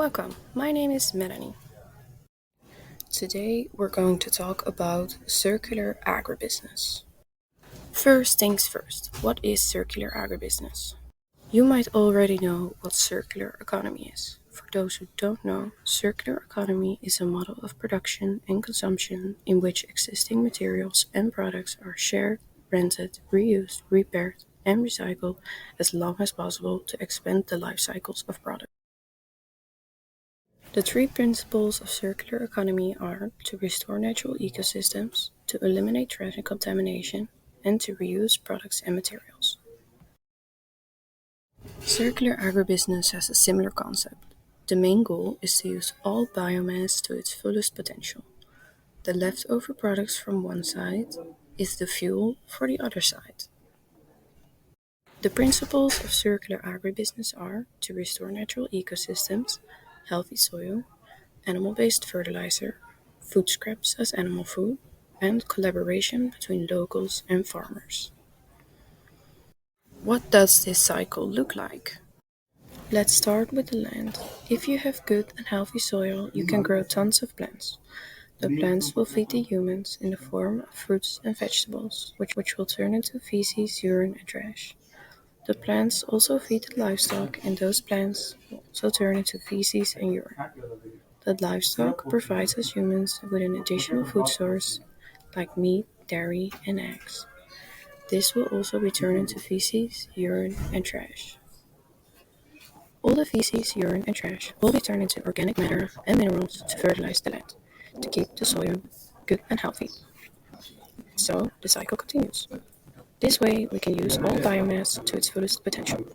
Welcome, my name is Melanie. Today we're going to talk about circular agribusiness. First things first, what is circular agribusiness? You might already know what circular economy is. For those who don't know, circular economy is a model of production and consumption in which existing materials and products are shared, rented, reused, repaired, and recycled as long as possible to expand the life cycles of products. The three principles of circular economy are to restore natural ecosystems, to eliminate threat and contamination, and to reuse products and materials. Circular agribusiness has a similar concept. The main goal is to use all biomass to its fullest potential. The leftover products from one side is the fuel for the other side. The principles of circular agribusiness are to restore natural ecosystems, healthy soil, animal-based fertilizer, food scraps as animal food, and collaboration between locals and farmers. What does this cycle look like? Let's start with the land. If you have good and healthy soil, you can grow tons of plants. The plants will feed the humans in the form of fruits and vegetables, which will turn into feces, urine, and trash. The plants also feed the livestock, and those plants will also turn into feces and urine. The livestock provides us humans with an additional food source like meat, dairy, and eggs. This will also be turned into feces, urine, and trash. All the feces, urine, and trash will be turned into organic matter and minerals to fertilize the land, to keep the soil good and healthy. So the cycle continues. This way, we can use all biomass to its fullest potential.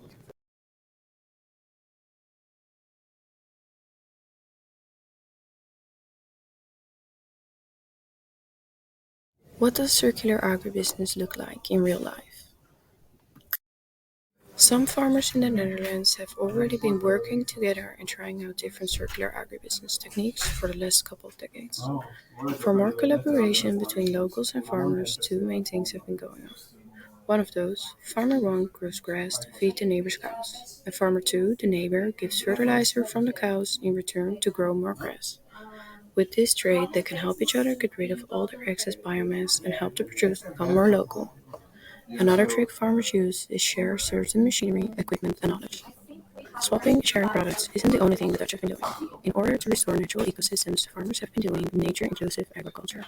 What does circular agribusiness look like in real life? Some farmers in the Netherlands have already been working together and trying out different circular agribusiness techniques for the last couple of decades. For more collaboration between locals and farmers, two main things have been going on. One of those, Farmer 1 grows grass to feed the neighbor's cows, and Farmer 2, the neighbor, gives fertilizer from the cows in return to grow more grass. With this trade, they can help each other get rid of all their excess biomass and help the produce become more local. Another trick farmers use is share certain machinery, equipment, and knowledge. Swapping and sharing products isn't the only thing the Dutch have been doing. In order to restore natural ecosystems, farmers have been doing nature-inclusive agriculture.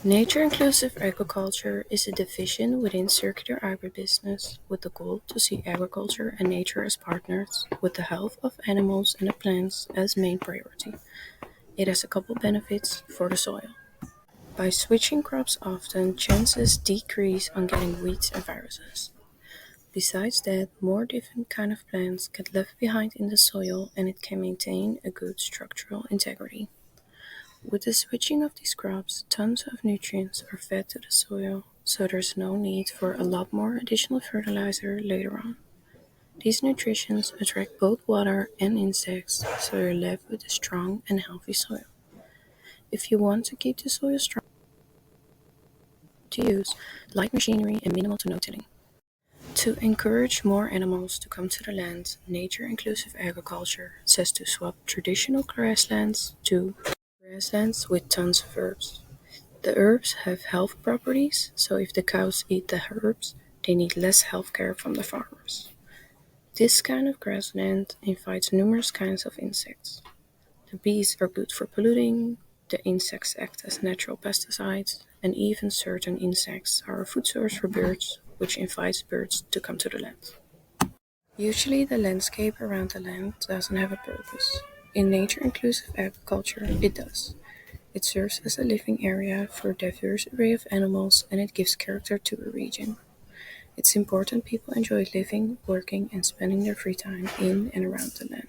Nature-inclusive agriculture is a division within circular agribusiness with the goal to see agriculture and nature as partners, with the health of animals and the plants as main priority. It has a couple benefits for the soil. By switching crops often, chances decrease on getting weeds and viruses. Besides that, more different kind of plants get left behind in the soil and it can maintain a good structural integrity. With the switching of these crops, tons of nutrients are fed to the soil, so there's no need for a lot more additional fertilizer later on. These nutrients attract both water and insects, so you're left with a strong and healthy soil. If you want to keep the soil strong, to use light machinery and minimal to no tilling. To encourage more animals to come to the land, nature-inclusive agriculture says to swap traditional grasslands to grasslands with tons of herbs. The herbs have health properties, so if the cows eat the herbs, they need less health care from the farmers. This kind of grassland invites numerous kinds of insects. The bees are good for polluting, the insects act as natural pesticides, and even certain insects are a food source for birds, which invites birds to come to the land. Usually the landscape around the land doesn't have a purpose. In nature-inclusive agriculture, it does. It serves as a living area for a diverse array of animals and it gives character to a region. It's important people enjoy living, working, and spending their free time in and around the land.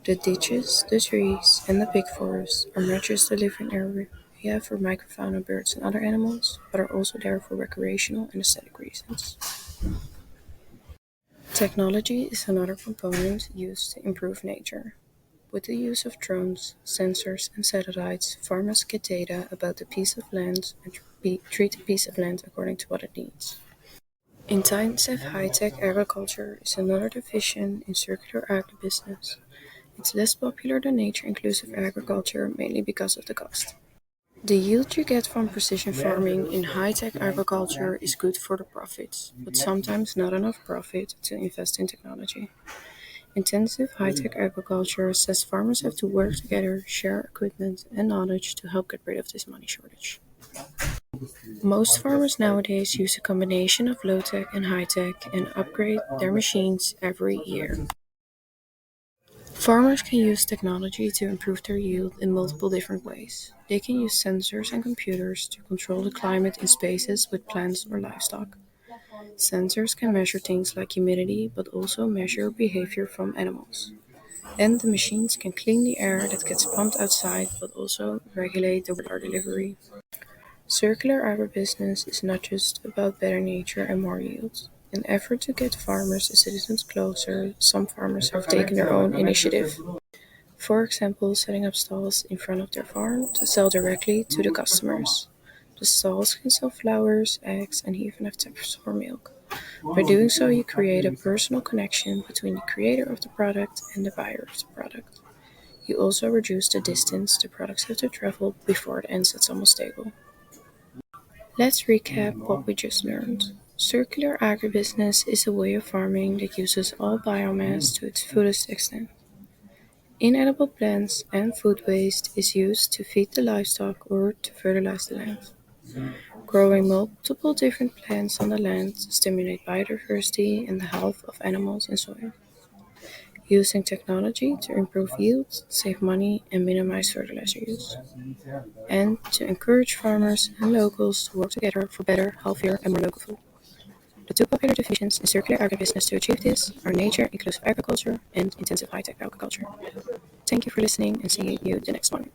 The ditches, the trees, and the big forests are not just a living area for microfauna birds and other animals, but are also there for recreational and aesthetic reasons. Technology is another component used to improve nature. With the use of drones, sensors, and satellites, farmers get data about the piece of land and treat the piece of land according to what it needs. Intensive high-tech agriculture is another division in circular agribusiness. It's less popular than nature-inclusive agriculture, mainly because of the cost. The yield you get from precision farming in high-tech agriculture is good for the profits, but sometimes not enough profit to invest in technology. Intensive high-tech agriculture says farmers have to work together, share equipment and knowledge to help get rid of this money shortage. Most farmers nowadays use a combination of low-tech and high-tech and upgrade their machines every year. Farmers can use technology to improve their yield in multiple different ways. They can use sensors and computers to control the climate in spaces with plants or livestock. Sensors can measure things like humidity, but also measure behavior from animals. And the machines can clean the air that gets pumped outside, but also regulate the water delivery. Circular agribusiness is not just about better nature and more yields. In an effort to get farmers and citizens closer, some farmers have taken their own initiative. For example, setting up stalls in front of their farm to sell directly to the customers. The stalls can sell flowers, eggs, and even have taps for milk. By doing so, you create a personal connection between the creator of the product and the buyer of the product. You also reduce the distance the products have to travel before it ends at someone's table. Let's recap what we just learned. Circular agribusiness is a way of farming that uses all biomass to its fullest extent. Inedible plants and food waste is used to feed the livestock or to fertilize the land. Growing multiple different plants on the land stimulate biodiversity and the health of animals and soil. Using technology to improve yields, save money, and minimize fertilizer use. And to encourage farmers and locals to work together for better, healthier, and more local food. The two popular divisions in circular agribusiness to achieve this are nature-inclusive agriculture and intensive high-tech agriculture. Thank you for listening and see you the next one.